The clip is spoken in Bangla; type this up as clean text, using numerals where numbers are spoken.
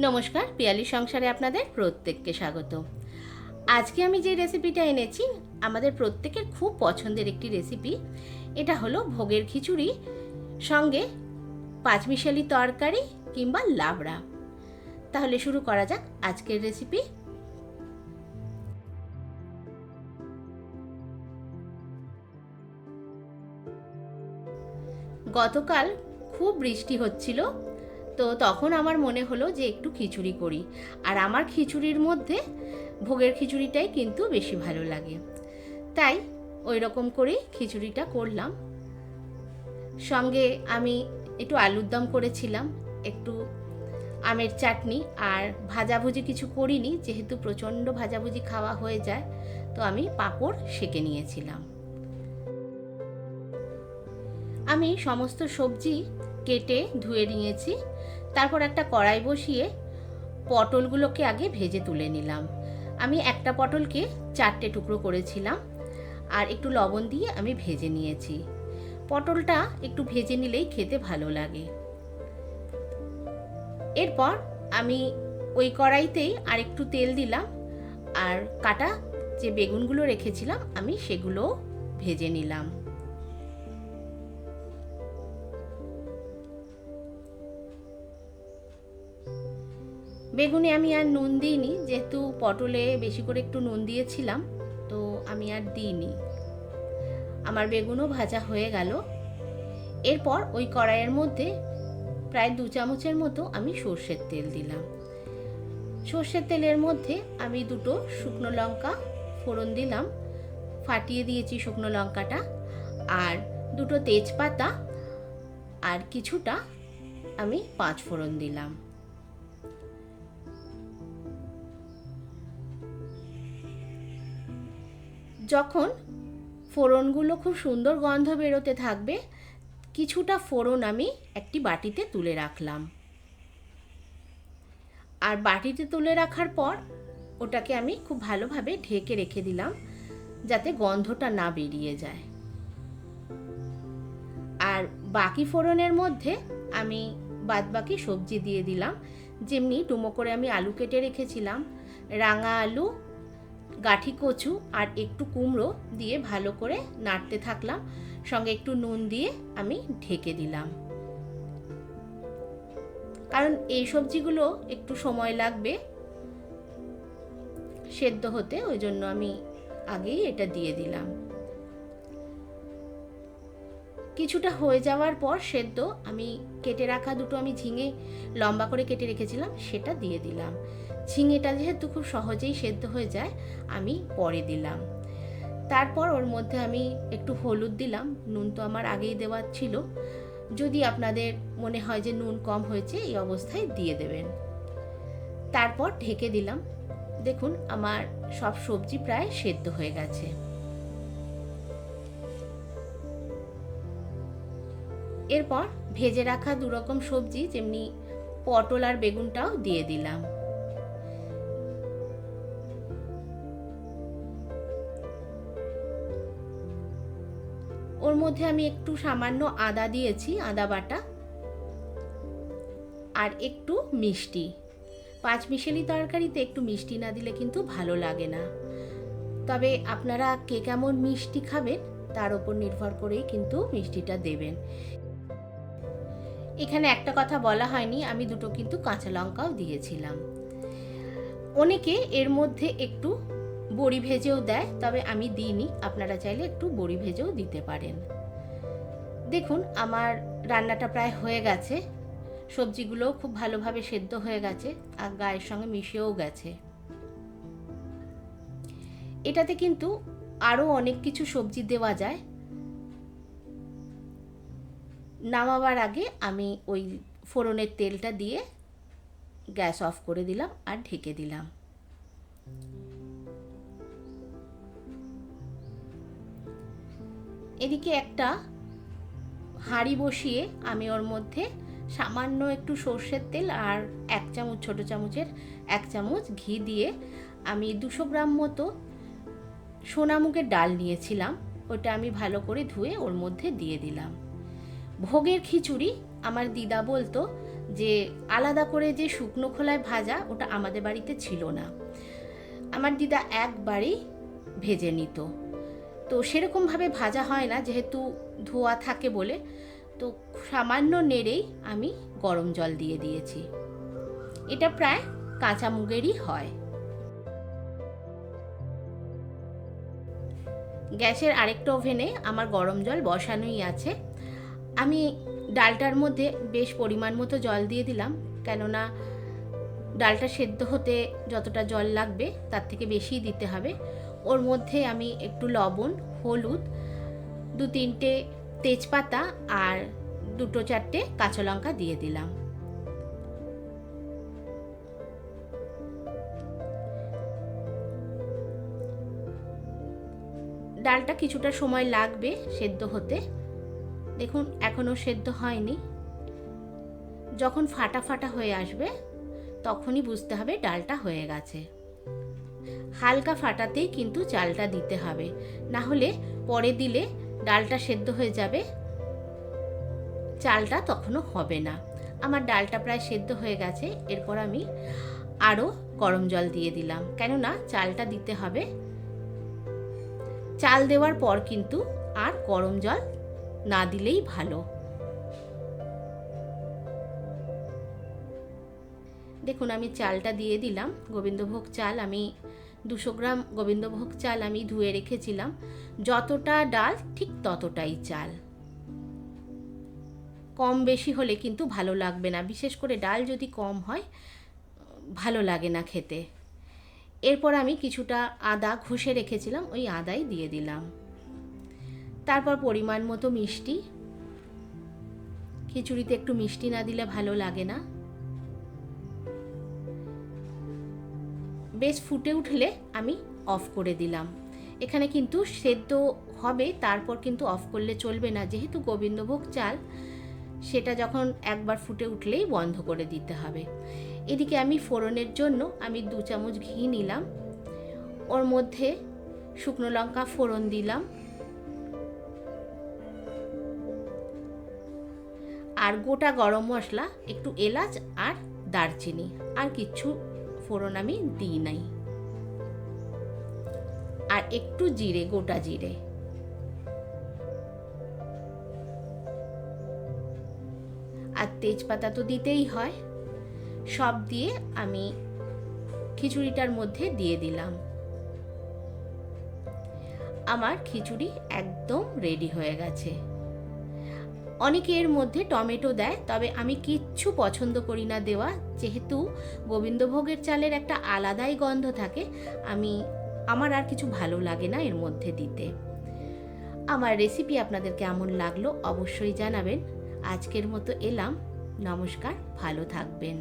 নমস্কার, পিয়ালি সংসারে আপনাদের প্রত্যেককে স্বাগত। আজকে আমি যে রেসিপিটা এনেছি আমাদের প্রত্যেকের খুব পছন্দের একটি রেসিপি। এটা হলো ভোগের খিচুড়ি সঙ্গে পাঁচমিশালি তরকারি কিংবা লাবড়া। তাহলে শুরু করা যাক আজকের রেসিপি। গতকাল খুব বৃষ্টি হচ্ছিল, তো তখন আমার মনে হলো যে একটু খিচুড়ি করি। আর আমার খিচুড়ির মধ্যে ভোগের খিচুড়িটাই কিন্তু বেশি ভালো লাগে, তাই ওই রকম করেই খিচুড়িটা করলাম। সঙ্গে আমি একটু আলুর দম করেছিলাম, একটু আমের চাটনি, আর ভাজাভুজি কিছু করিনি, যেহেতু প্রচণ্ড ভাজাভুজি খাওয়া হয়ে যায়, তো আমি পাঁপড় সেঁকে নিয়েছিলাম। আমি সমস্ত সবজি কেটে ধুয়ে নিয়েছি। তারপর একটা কড়াই বসিয়ে পটলগুলোকে আগে ভেজে তুলে নিলাম। আমি একটা পটলকে 4টে টুকরো করেছিলাম, আর একটু লবণ দিয়ে আমি ভেজে নিয়েছি। পটলটা একটু ভেজে নিলেই খেতে ভালো লাগে। এরপর আমি ওই কড়াইতেই আর একটু তেল দিলাম, আর কাটা যে বেগুনগুলো রেখেছিলাম আমি সেগুলো ভেজে নিলাম। বেগুনে আমি আর নুন দিইনি, যেহেতু পটলে বেশি করে একটু নুন দিয়েছিলাম, তো আমি আর দিইনি। আমার বেগুনও ভাজা হয়ে গেল। এরপর ওই কড়াইয়ের মধ্যে প্রায় 2 চামচের মতো আমি সর্ষের তেল দিলাম। সর্ষের তেলের মধ্যে আমি 2টো শুকনো লঙ্কা ফোড়ন দিলাম, ফাটিয়ে দিয়েছি শুকনো লঙ্কাটা, আর 2টো তেজপাতা, আর কিছুটা আমি 5 ফোড়ন দিলাম। যখন ফোড়নগুলো খুব সুন্দর গন্ধ বেরোতে থাকবে, কিছুটা ফোড়ন আমি একটি বাটিতে তুলে রাখলাম। আর বাটিতে তুলে রাখার পর ওটাকে আমি খুব ভালোভাবে ঢেকে রেখে দিলাম, যাতে গন্ধটা না বেরিয়ে যায়। আর বাকি ফোড়নের মধ্যে আমি বাদবাকি সবজি দিয়ে দিলাম। যেমনি ডুমো করে আমি আলু কেটে রেখেছিলাম, রাঙা আলু, গাঠি কচু আর একটু কুমড়ো দিয়ে ভালো করে নাড়তে থাকলাম। সঙ্গে একটু নুন দিয়ে আমি ঢেকে দিলাম, কারণ এই সবজিগুলো একটু সময় লাগবে সেদ্ধ হতে, ওই জন্য আমি আগেই এটা দিয়ে দিলাম। কিছুটা হয়ে যাওয়ার পর সেদ্ধ আমি কেটে রাখা 2টো আমি ঝিঙে লম্বা করে কেটে রেখেছিলাম, সেটা দিয়ে দিলাম। ঝিঙেটা যেহেতু খুব সহজেই সেদ্ধ হয়ে যায়, আমি পরে দিলাম। তারপর ওর মধ্যে আমি একটু হলুদ দিলাম, নুন তো আমার আগেই দেওয়া ছিল। যদি আপনাদের মনে হয় যে নুন কম হয়েছে, এই অবস্থায় দিয়ে দেবেন। তারপর ঢেকে দিলাম। দেখুন আমার সব সবজি প্রায় সেদ্ধ হয়ে গেছে। এরপর ভেজে রাখা 2 রকম সবজি, যেমনি পটল আর বেগুনটাও দিয়ে দিলাম। ওর মধ্যে আমি একটু সামান্য আদা দিয়েছি, আদা বাটা, আর একটু মিষ্টি। পাঁচমিশালি তরকারিতে একটু মিষ্টি না দিলে কিন্তু ভালো লাগে না। তবে আপনারা কে কেমন মিষ্টি খাবেন তার উপর নির্ভর করেই কিন্তু মিষ্টিটা দেবেন। এখানে একটা কথা বলা হয়নি, আমি 2টো কিন্তু কাঁচা লঙ্কাও দিয়েছিলাম। অনেকে এর মধ্যে একটু বড়ি ভেজেও দেয়, তবে আমি দিইনি। আপনারা চাইলে একটু বড়ি ভেজেও দিতে পারেন। দেখুন আমার রান্নাটা প্রায় হয়ে গেছে, সবজিগুলোও খুব ভালোভাবে সেদ্ধ হয়ে গেছে আর গায়ের সঙ্গে মিশেও গেছে। এটাতে কিন্তু আরও অনেক কিছু সবজি দেওয়া যায়। নামাবার আগে আমি ওই ফোড়নের তেলটা দিয়ে গ্যাস অফ করে দিলাম আর ঢেকে দিলাম। এদিকে একটা হাঁড়ি বসিয়ে আমি ওর মধ্যে সামান্য একটু সর্ষের তেল আর 1 চামচ, ছোটো চামচের 1 চামচ ঘি দিয়ে আমি 200 গ্রাম মতো সোনামুগের ডাল নিয়েছিলাম, ওটা আমি ভালো করে ধুয়ে ওর মধ্যে দিয়ে দিলাম। ভোগের খিচুড়ি আমার দিদা বলতো যে আলাদা করে যে শুকনো খোলায় ভাজা, ওটা আমাদের বাড়িতে ছিল না। আমার দিদা একবারেই ভেজে নিত, তো সেরকমভাবে ভাজা হয় না যেহেতু ধোয়া থাকে বলে। তো সামান্য নেড়েই আমি গরম জল দিয়ে দিয়েছি। এটা প্রায় কাঁচা মুগেরই হয়। গ্যাসের আরেকটা ওভেনে আমার গরম জল বসানোই আছে। আমি ডালটার মধ্যে বেশ পরিমাণ মতো জল দিয়ে দিলাম, কেননা ডালটা সেদ্ধ হতে যতটা জল লাগবে তার থেকে বেশিই দিতে হবে। ওর মধ্যে আমি একটু লবণ, হলুদ, 2-3টে তেজপাতা আর 2-4টে কাঁচা লঙ্কা দিয়ে দিলাম। ডালটা কিছুটা সময় লাগবে সেদ্ধ হতে। দেখুন এখনও সেদ্ধ হয়নি। যখন ফাটা ফাটা হয়ে আসবে তখনই বুঝতে হবে ডালটা হয়ে গেছে। হালকা ফাটাতেই কিন্তু চালটা দিতে হবে, না হলে পরে দিলে ডালটা সেদ্ধ হয়ে যাবে, চালটা তখনও হবে না। আমার ডালটা প্রায় সেদ্ধ হয়ে গেছে। এরপর আমি আরও গরম জল দিয়ে দিলাম, কেননা চালটা দিতে হবে। চাল দেওয়ার পর কিন্তু আর গরম জল না দিলেই ভালো। দেখুন আমি চালটা দিয়ে দিলাম। গোবিন্দভোগ চাল, আমি 200 গ্রাম গোবিন্দভোগ চাল আমি ধুয়ে রেখেছিলাম। যতটা ডাল ঠিক ততটাই চাল। কম বেশি হলে কিন্তু ভালো লাগবে না, বিশেষ করে ডাল যদি কম হয় ভালো লাগে না খেতে। এরপর আমি কিছুটা আদা ঘষে রেখেছিলাম, ওই আদাই দিয়ে দিলাম। তারপর পরিমাণ মতো মিষ্টি। খিচুড়িতে একটু মিষ্টি না দিলে ভালো লাগে না। বেশ ফুটে উঠলে আমি অফ করে দিলাম। এখানে কিন্তু সেদ্ধ হবে, তারপর কিন্তু অফ করলে চলবে না, যেহেতু গোবিন্দভোগ চাল, সেটা যখন একবার ফুটে উঠলেই বন্ধ করে দিতে হবে। এদিকে আমি ফোড়নের জন্য আমি 2 চামচ ঘি নিলাম, ওর মধ্যে শুকনো লঙ্কা ফোড়ন দিলাম, আর গোটা গরম মশলা, একটু এলাচ আর দারচিনি, আর কিচ্ছু ফোড়ন আমি দিই নাই, আর একটু জিরে, গোটা জিরে। আর তেজপাতা তো দিতেই হয়। সব দিয়ে আমি খিচুড়িটার মধ্যে দিয়ে দিলাম। আমার খিচুড়ি একদম রেডি হয়ে গেছে। অনেকে এর মধ্যে টমেটো দেয়, তবে আমি কিচ্ছু পছন্দ করি না দেওয়া, যেহেতু গোবিন্দভোগের চালের একটা আলাদাই গন্ধ থাকে। আমার আর কিছু ভালো লাগে না এর মধ্যে দিতে। আমার রেসিপি আপনাদের কেমন লাগলো অবশ্যই জানাবেন। আজকের মতো এলাম। নমস্কার, ভালো থাকবেন।